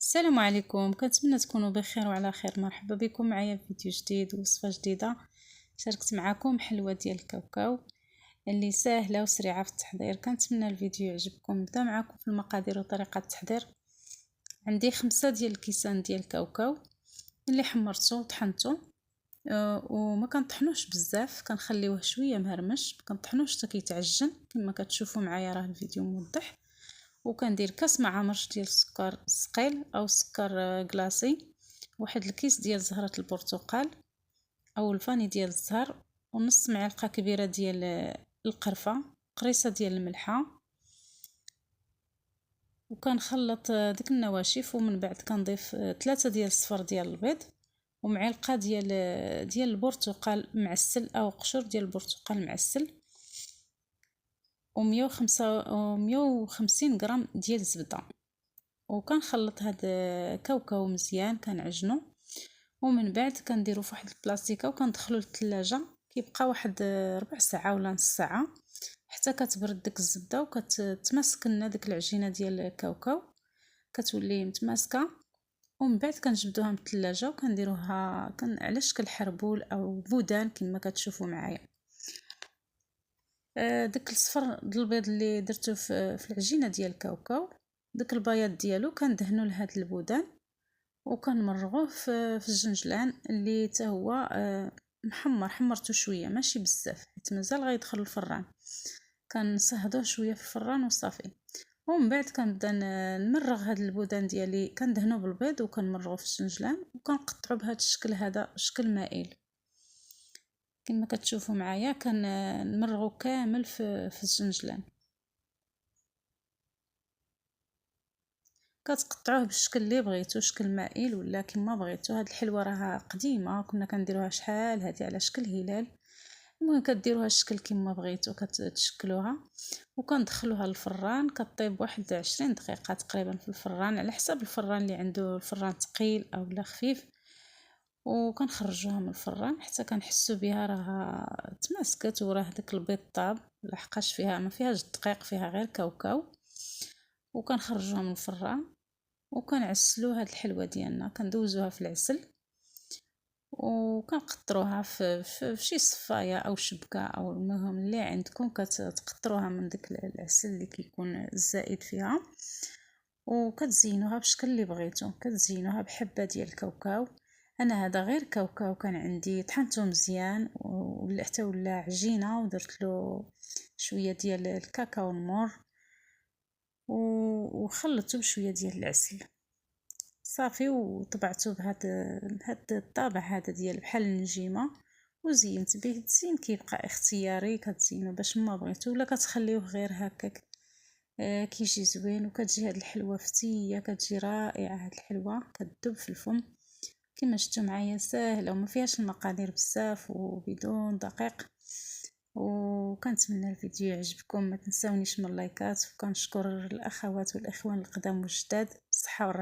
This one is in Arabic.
السلام عليكم، كنتمنى تكونوا بخير وعلى خير. مرحبا بكم معايا في فيديو جديد ووصفه جديده. شاركت معكم حلوه ديال الكاوكاو اللي سهله وسريعه في التحضير. كنتمنى الفيديو يعجبكم. نبدا معكم في المقادير وطريقه التحضير. عندي 5 ديال الكيسان ديال الكاوكاو اللي حمرته وطحنته، وما كنطحنوش بزاف، كنخليوه شويه مهرمش، ما كنطحنوش حتى كيتعجن كما كتشوفوا معايا، راه الفيديو موضح. وكندير كاس مع مرش ديال السكر ثقيل او سكر كلاصي، واحد الكيس ديال زهرة البرتقال او الفاني ديال الزهر، ونص معلقه كبيره ديال القرفه، قريصه ديال الملحه. وكنخلط ديك النواشف، ومن بعد كنضيف 3 ديال الصفر ديال البيض، ومعلقه ديال البرتقال معسل او قشور ديال البرتقال معسل، و150 غرام ديال الزبده. وكنخلط هاد كاوكاو مزيان، كنعجنو، ومن بعد كنديرو فواحد البلاستيكه وكندخلو للثلاجه. كيبقى واحد ربع ساعه ولا نص ساعه حتى كتبرد ديك الزبده وكتتماسك لنا ديك العجينه ديال الكاوكاو، كتولي متماسكه. ومن بعد كنجبدوها من الثلاجه وكنديروها على شكل حربول او بودان كما كتشوفوا معايا. داك الصفر د البيض اللي درتو في العجينه ديال الكاوكاو، داك البياض ديالو كندهنو لهاد البودان، وكنمرغوه في الجنجلان اللي حتى هو حمرته شويه ماشي بزاف حيت مازال غيدخل الفران. كنصهدوه شويه في الفران وصافي. ومن بعد كنبدا نمرغ هاد البودان ديالي، كندهنو بالبيض وكنمرغوه في الجنجلان، وكنقطعو بهذا الشكل، هذا شكل مائل كما كتشوفوا معايا. كنمرغو كامل في الجنجلان، كتقطعوه بالشكل اللي بغيتو، شكل مائل ولا كما بغيتو. هاد الحلوه راها قديمه، كنا كنديروها شحال هادي على شكل هلال. المهم كديروها الشكل كما بغيتو، كتشكلوها وكندخلوها للفران. كطيب واحد 20 دقيقه تقريبا في الفران، على حسب الفران اللي عنده الفران ثقيل او لا خفيف. وكنخرجوها من الفران حتى كنحسوا بها راها تماسكت وراه داك البيض طاب، لحقاش فيها ما فيهاش الدقيق، فيها غير كاوكاو. وكنخرجوها من الفران وكنعسلو هاد الحلوه ديالنا، كندوزوها في العسل وكنقطروها في شي صفايه او شبكه او المهم اللي عندكم، كتقطروها من داك العسل اللي كيكون الزائد فيها، وكتزينوها بشكل اللي بغيتو. كتزينوها بحبه ديال الكاوكاو. انا هذا غير كاوكاو كان عندي، طحنته مزيان ولا حتى ولا عجينه، ودرت له شويه ديال الكاكاو المور وخلطته بشويه ديال العسل صافي، وطبعته بهاد الطابع هذا ديال بحال النجيمه، وزينت به. التزيين كيبقى اختياري، كتزينو باش ما بغيتو ولا كتخليوه غير هكاك. كيجي زوين، وكتجي هاد الحلوه فتيه، كتجي رائعه. هاد الحلوه كتذوب في الفم كما شفتوا معايا، ساهله وما فيهاش المقادير بزاف وبدون دقيق. وكنتمنى الفيديو يعجبكم. ما تنساونيش من اللايكات، وكنشكر الاخوات والاخوان القدام والجداد. بالصحه والراحه.